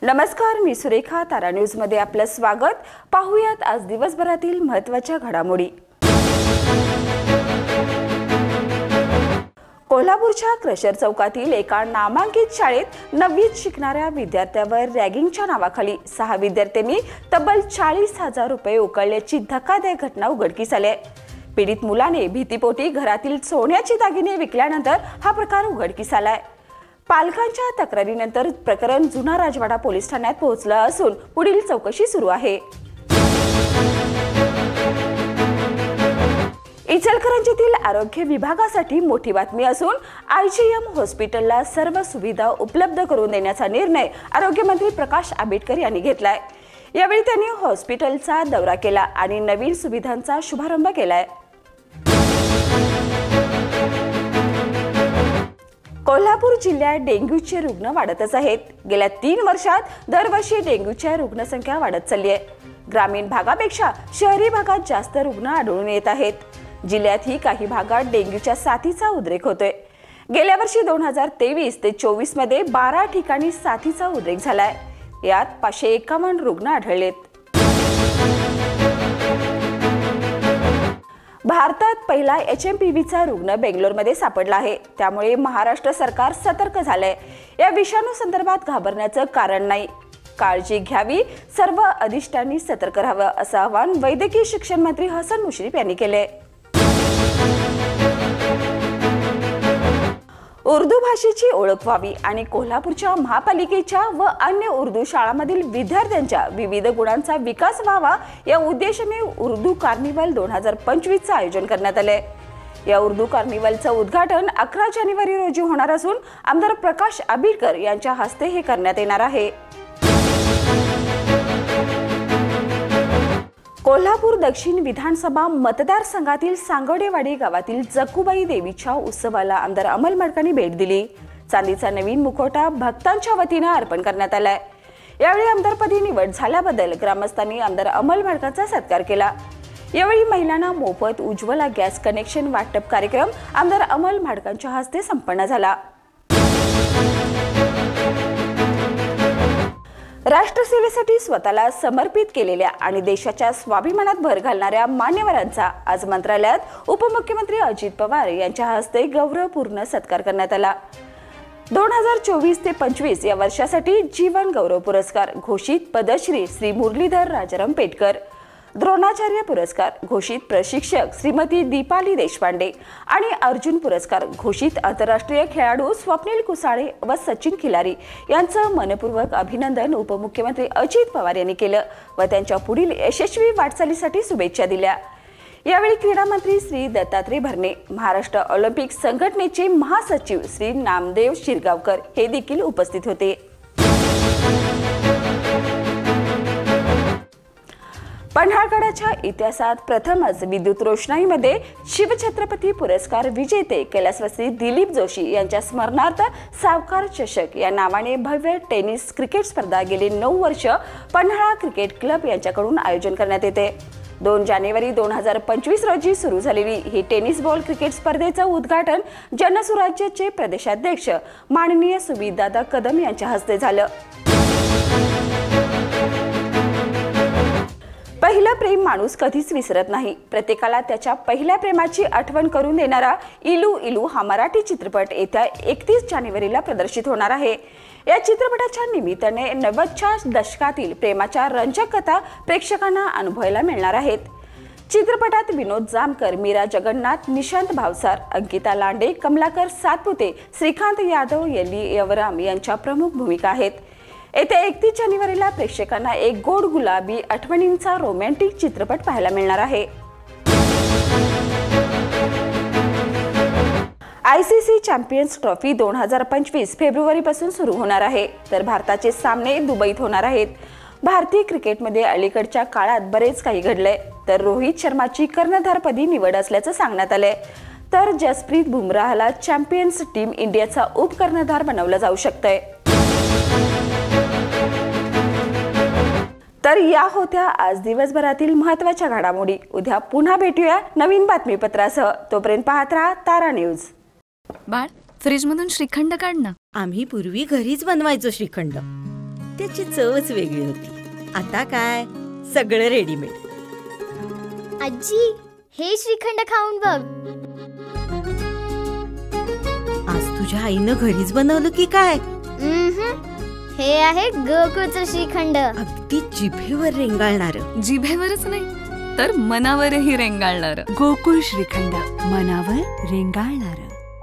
नमस्कार, मी सुरेखा. तारा न्यूज मध्ये आपलं स्वागत. पाहूयात आज दिवसभरातील महत्त्वाच्या घडामोडी. कोल्हापूरच्या क्रशर चौकातील एका नामांकित शाळेत 9वीत शिकणाऱ्या विद्यार्थ्यावर रॅगिंगच्या नावाखाली 6 विद्यार्थ्यांनी तब्बल 40,000 रुपये उकळल्याची धक्कादायक घटना उघडकीस आली आहे. पीडित मुलाने भीतीपोटी घरातील सोन्याचे दागिने विकल्यानंतर हा प्रकार उघडकीस आलाय. पालकांच्या तक्रारीनंतर प्रकरण जुना राजवाडा पोलीस ठाण्यात पोहोचलं असून पुढील चौकशी सुरू आहे. इचलकरंजीतील आरोग्य विभागासाठी मोठी बातमी असून IGM हॉस्पिटलला सर्व सुविधा उपलब्ध करून देण्याचा निर्णय आरोग्यमंत्री प्रकाश आंबेडकर यांनी घेतलाय. यावेळी त्यांनी हॉस्पिटलचा दौरा केला आणि नवीन सुविधांचा शुभारंभ केलाय. कोल्हापूर जिल्ह्यात डेंग्यूचे रुग्ण वाढतच आहेत. गेल्या 3 वर्षात दरवर्षी डेंग्यूच्या रुग्णसंख्या वाढत चालली आहे. ग्रामीण भागापेक्षा शहरी भागात जास्त रुग्ण आढळून येत आहेत. जिल्ह्यातही काही भागात डेंग्यूच्या साथीचा उद्रेक होतोय. गेल्या वर्षी 2023 ते 24 मध्ये 12 ठिकाणी साथीचा उद्रेक झालाय. यात 551 रुग्ण आढळलेत. भारतात पहिला HMPVचा रुग्ण बेंगलोरमध्ये सापडला आहे. त्यामुळे महाराष्ट्र सरकार सतर्क झालंय. या विषाणू संदर्भात घाबरण्याचं कारण नाही. काळजी घ्यावी, सर्व अधिष्ठांनी सतर्क राहावं असं आवाहन वैद्यकीय शिक्षण मंत्री हसन मुश्रीफ यांनी केलंय. उर्दू भाषेची ओळख व्हावी आणि कोल्हापूरच्या महापालिकेच्या व अन्य उर्दू शाळांमधील विद्यार्थ्यांच्या विविध गुणांचा विकास व्हावा या उद्देशाने उर्दू कार्निवल 2025चं आयोजन करण्यात आलंय. या उर्दू कार्निवलचं उद्घाटन 11 जानेवारी रोजी होणार असून आमदार प्रकाश आंबेडकर यांच्या हस्ते हे करण्यात येणार आहे. कोल्हापूर दक्षिण विधानसभा मतदारसंघातील सांगोडेवाडी गावातील जक्कूबाई देवीच्या उत्सवाला आमदार अमल माडकांनी भेट दिली. चांदीचा नवीन मुखवटा भक्तांच्या वतीने अर्पण करण्यात आलाय. यावेळी आमदारपदी निवड झाल्याबद्दल ग्रामस्थांनी आमदार अमल माडकांचा सत्कार केला. यावेळी महिलांना मोफत उज्ज्वला गॅस कनेक्शन वाटप कार्यक्रम आमदार अमल माडकांच्या हस्ते संपन्न झाला. राष्ट्रसेवेसाठी स्वतःला समर्पित केलेल्या आणि देशाच्या स्वाभिमानात भर घालणाऱ्या मान्यवरांचा आज मंत्रालयात उपमुख्यमंत्री अजित पवार यांच्या हस्ते गौरवपूर्ण सत्कार करण्यात आला. 2024 ते 25 या वर्षासाठी जीवन गौरव पुरस्कार घोषित पद्मश्री श्री मुरलीधर राजाराम पेटकर, द्रोणाचार्य पुरस्कार घोषित प्रशिक्षक श्रीमती दीपाली देशपांडे आणि अर्जुन पुरस्कार घोषित आंतरराष्ट्रीय खेळाडू स्वप्नील कुसाळे व सचिन खिलारी यांचं मनपूर्वक अभिनंदन उपमुख्यमंत्री अजित पवार यांनी केलं व त्यांच्या पुढील यशस्वी वाटचालीसाठी शुभेच्छा दिल्या. यावेळी क्रीडा मंत्री श्री दत्तात्रय भरणे, महाराष्ट्र ऑलिम्पिक संघटनेचे महासचिव श्री नामदेव शिरगावकर हे देखील उपस्थित होते. पन्हाळगडाच्या इतिहासात प्रथमच विद्युत रोषणाईमध्ये शिवछत्रपती पुरस्कार विजेते कैलासवासी दिलीप जोशी यांच्या स्मरणार्थ सावकार चषक या नावाने भव्य टेनिस क्रिकेट स्पर्धा गेली 9 वर्ष पन्हाळा क्रिकेट क्लब यांच्याकडून आयोजन करण्यात येते. 2 जानेवारी 2025 रोजी सुरू झालेली ही टेनिस बॉल क्रिकेट स्पर्धेचं उद्घाटन जनसुराज्याचे प्रदेशाध्यक्ष माननीय सुमितदादा कदम यांच्या हस्ते झालं. पहिलं प्रेम माणूस कधीच विसरत नाही. प्रत्येकाला त्याच्या पहिल्या प्रेमाची आठवण करून देणारा इलू इलू हा मराठी चित्रपट येत्या 31 जानेवारीला प्रदर्शित होणार आहे. या चित्रपटाच्या निमित्ताने 90च्या दशकातील प्रेमाच्या रंजक कथा प्रेक्षकांना अनुभवायला मिळणार आहेत. चित्रपटात विनोद जामकर, मीरा जगन्नाथ, निशांत भावसार, अंकिता लांडे, कमलाकर सातपुते, श्रीकांत यादव, यली यवराम यांच्या प्रमुख भूमिका आहेत. येत्या 31 जानेवारीला प्रेक्षकांना एक गोड गुलाबी आठवणींचा रोमॅन्टिक चित्रपट पाहायला मिळणार आहे. ICC चॅम्पियन्स ट्रॉफी 2025 फेब्रुवारीपासून सुरू होणार आहे. तर भारताचे सामने दुबईत होणार आहेत. भारतीय क्रिकेटमध्ये अलीकडच्या काळात बरेच काही घडलंय. तर रोहित शर्माची कर्णधारपदी निवड असल्याचं सांगण्यात आलंय. तर जसप्रीत बुमराहला चॅम्पियन्स टीम इंडियाचा उपकर्णधार बनवलं जाऊ शकतंय. तर या होत्या आज दिवसभरातील महत्त्वाच्या घडामोडी. उद्या पुन्हा भेटूया नवीन बातमीपत्रासह. तोपर्यंत पाहत राहा तारा न्यूज. बाळ, फ्रीजमधून श्रीखंड काढ ना. आम्ही पूर्वी घरीच बनवायचो श्रीखंड, त्याची चवच वेगळी होती. आता काय सगळं रेडीमेड. आजी, हे श्रीखंड खाऊन बघ. आज तुझ्या आईनं घरीच बनवलं की काय? हे आहे गोकुळचं श्रीखंड. अगदी जिभेवर रेंगाळणार. जिभेवरच नाही तर मनावरही रेंगाळणार. गोकुळ श्रीखंड, मनावर रेंगाळणार.